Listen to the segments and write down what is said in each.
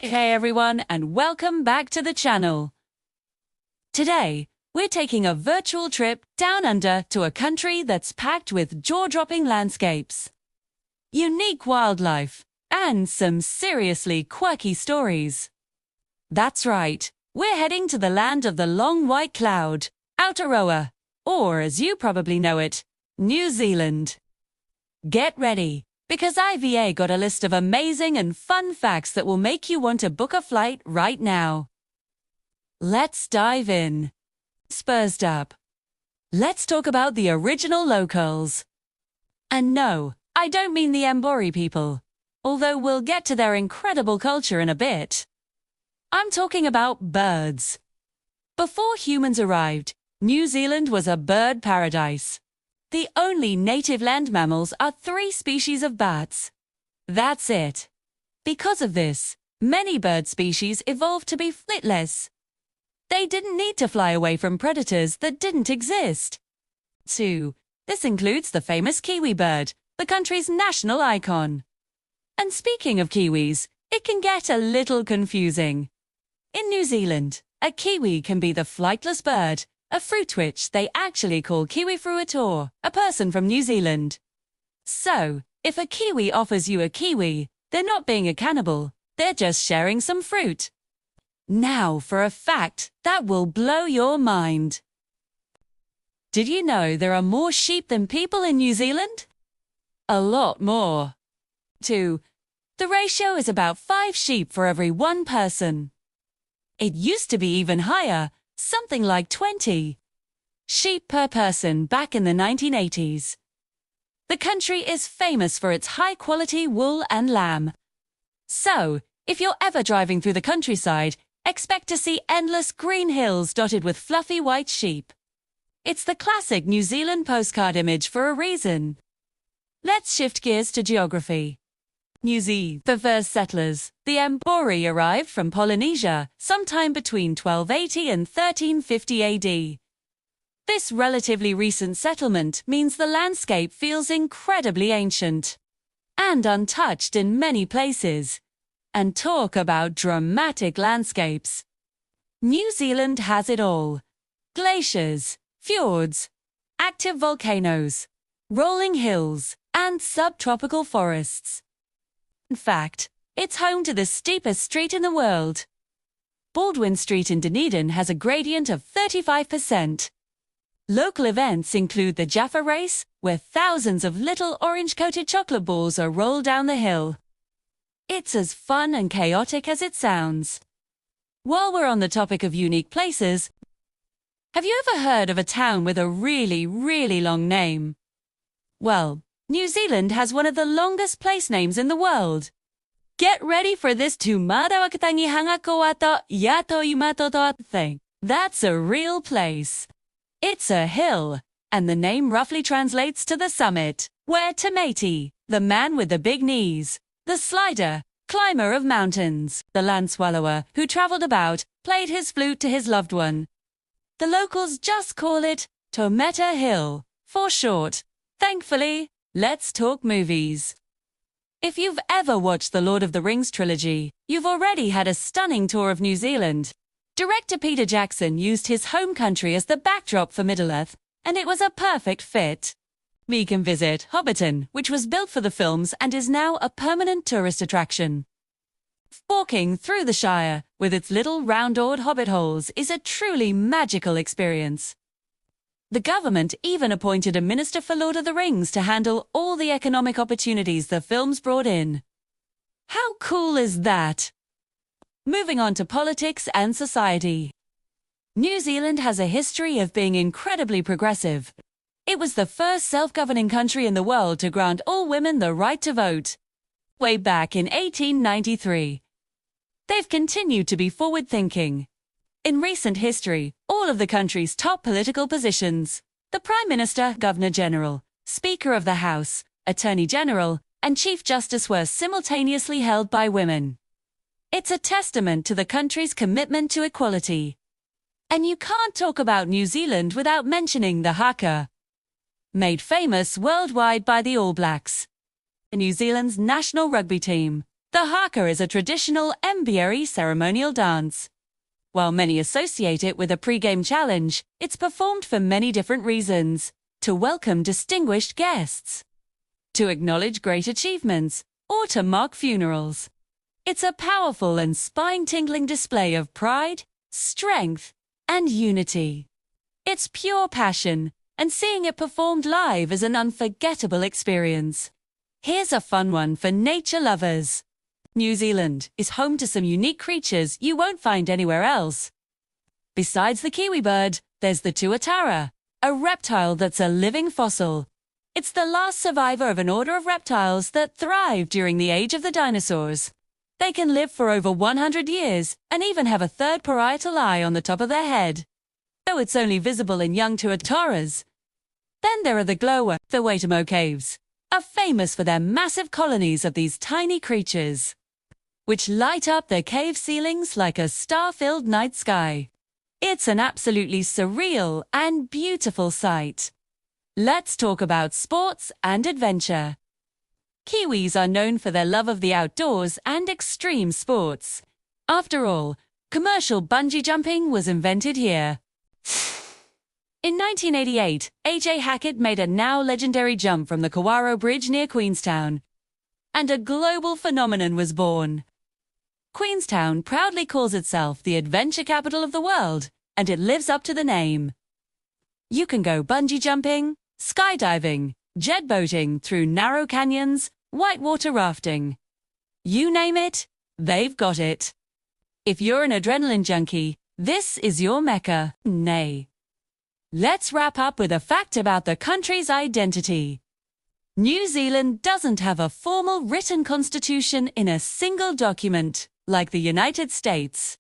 Hey everyone, and welcome back to the channel. Today, we're taking a virtual trip down under to a country that's packed with jaw-dropping landscapes, unique wildlife, and some seriously quirky stories. That's right, we're heading to the land of the long white cloud, Aotearoa, or as you probably know it, New Zealand. Get ready, because IVA got a list of amazing and fun facts that will make you want to book a flight right now. Let's dive in. Spurs up. Let's talk about the original locals. And no, I don't mean the Mbori people, although we'll get to their incredible culture in a bit. I'm talking about birds. Before humans arrived, New Zealand was a bird paradise. The only native land mammals are 3 species of bats. That's it. Because of this, many bird species evolved to be flightless. They didn't need to fly away from predators that didn't exist. 2. This includes the famous kiwi bird, the country's national icon. And speaking of kiwis, it can get a little confusing. In New Zealand, a kiwi can be the flightless bird, a fruit which they actually call kiwifruitor, a person from New Zealand. So, if a kiwi offers you a kiwi, they're not being a cannibal, they're just sharing some fruit. Now for a fact that will blow your mind. Did you know there are more sheep than people in New Zealand? A lot more. 2. The ratio is about 5 sheep for every 1 person. It used to be even higher, something like 20 sheep per person back in the 1980s. The country is famous for its high-quality wool and lamb. So, if you're ever driving through the countryside, expect to see endless green hills dotted with fluffy white sheep. It's the classic New Zealand postcard image for a reason. Let's shift gears to geography. New Zealand. The first settlers, the Mbori, arrived from Polynesia sometime between 1280 and 1350 AD. This relatively recent settlement means the landscape feels incredibly ancient and untouched in many places. And talk about dramatic landscapes. New Zealand has it all. Glaciers, fjords, active volcanoes, rolling hills, and subtropical forests. In fact, it's home to the steepest street in the world. Baldwin Street in Dunedin has a gradient of 35%. Local events include the Jaffa Race, where thousands of little orange-coated chocolate balls are rolled down the hill. It's as fun and chaotic as it sounds. While we're on the topic of unique places, have you ever heard of a town with a really long name? Well, New Zealand has one of the longest place names in the world. Get ready for this tumadawakitangi hangakoato yato yumato thing. That's a real place. It's a hill, and the name roughly translates to the summit, where Tamati, the man with the big knees, the slider, climber of mountains, the land swallower who travelled about, played his flute to his loved one. The locals just call it Tometa Hill, for short. Thankfully, let's talk movies. If you've ever watched the Lord of the Rings trilogy, you've already had a stunning tour of New Zealand. Director Peter Jackson used his home country as the backdrop for Middle-earth, and it was a perfect fit. We can visit Hobbiton, which was built for the films and is now a permanent tourist attraction. Walking through the Shire, with its little round-oared hobbit holes, is a truly magical experience. The government even appointed a minister for Lord of the Rings to handle all the economic opportunities the films brought in. How cool is that? Moving on to politics and society. New Zealand has a history of being incredibly progressive. It was the first self-governing country in the world to grant all women the right to vote, way back in 1893. They've continued to be forward-thinking. In recent history, all of the country's top political positions, the Prime Minister, Governor-General, Speaker of the House, Attorney General, and Chief Justice were simultaneously held by women. It's a testament to the country's commitment to equality. And you can't talk about New Zealand without mentioning the haka, made famous worldwide by the All Blacks, New Zealand's national rugby team. The haka is a traditional Mberi ceremonial dance. While many associate it with a pre-game challenge, it's performed for many different reasons: to welcome distinguished guests, to acknowledge great achievements, or to mark funerals. It's a powerful and spine-tingling display of pride, strength, and unity. It's pure passion, and seeing it performed live is an unforgettable experience. Here's a fun one for nature lovers. New Zealand is home to some unique creatures you won't find anywhere else. Besides the kiwi bird, there's the tuatara, a reptile that's a living fossil. It's the last survivor of an order of reptiles that thrived during the age of the dinosaurs. They can live for over 100 years and even have a third parietal eye on the top of their head, though it's only visible in young tuataras. Then there are the Waitomo caves, are famous for their massive colonies of these tiny creatures, which light up their cave ceilings like a star-filled night sky. It's an absolutely surreal and beautiful sight. Let's talk about sports and adventure. Kiwis are known for their love of the outdoors and extreme sports. After all, commercial bungee jumping was invented here. In 1988, A.J. Hackett made a now legendary jump from the Kawaro Bridge near Queenstown, and a global phenomenon was born. Queenstown proudly calls itself the adventure capital of the world, and it lives up to the name. You can go bungee jumping, skydiving, jet boating through narrow canyons, whitewater rafting. You name it, they've got it. If you're an adrenaline junkie, this is your mecca. Nay. Let's wrap up with a fact about the country's identity. New Zealand doesn't have a formal written constitution in a single document, like the United States.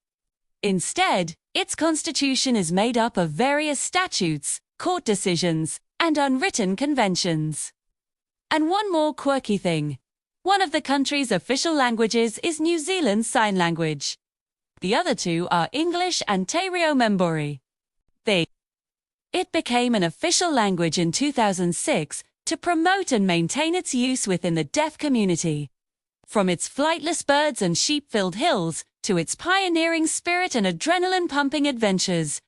Instead, its constitution is made up of various statutes, court decisions, and unwritten conventions. And one more quirky thing. One of the country's official languages is New Zealand's Sign Language. The other two are English and Te Reo Membori. It became an official language in 2006 to promote and maintain its use within the deaf community. From its flightless birds and sheep-filled hills to its pioneering spirit and adrenaline-pumping adventures,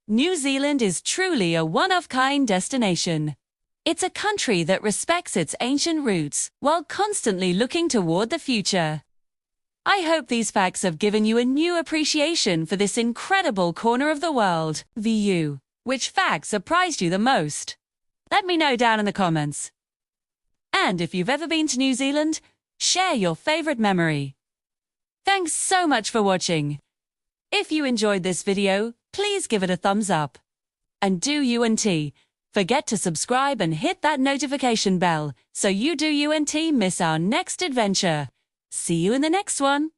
New Zealand is truly a one-of-kind destination. It's a country that respects its ancient roots while constantly looking toward the future. I hope these facts have given you a new appreciation for this incredible corner of the world. VU. Which fact surprised you the most? Let me know down in the comments. And if you've ever been to New Zealand, share your favorite memory. Thanks so much for watching. If you enjoyed this video, please give it a thumbs up. And do UNT, forget to subscribe and hit that notification bell so you do UNT miss our next adventure. See you in the next one.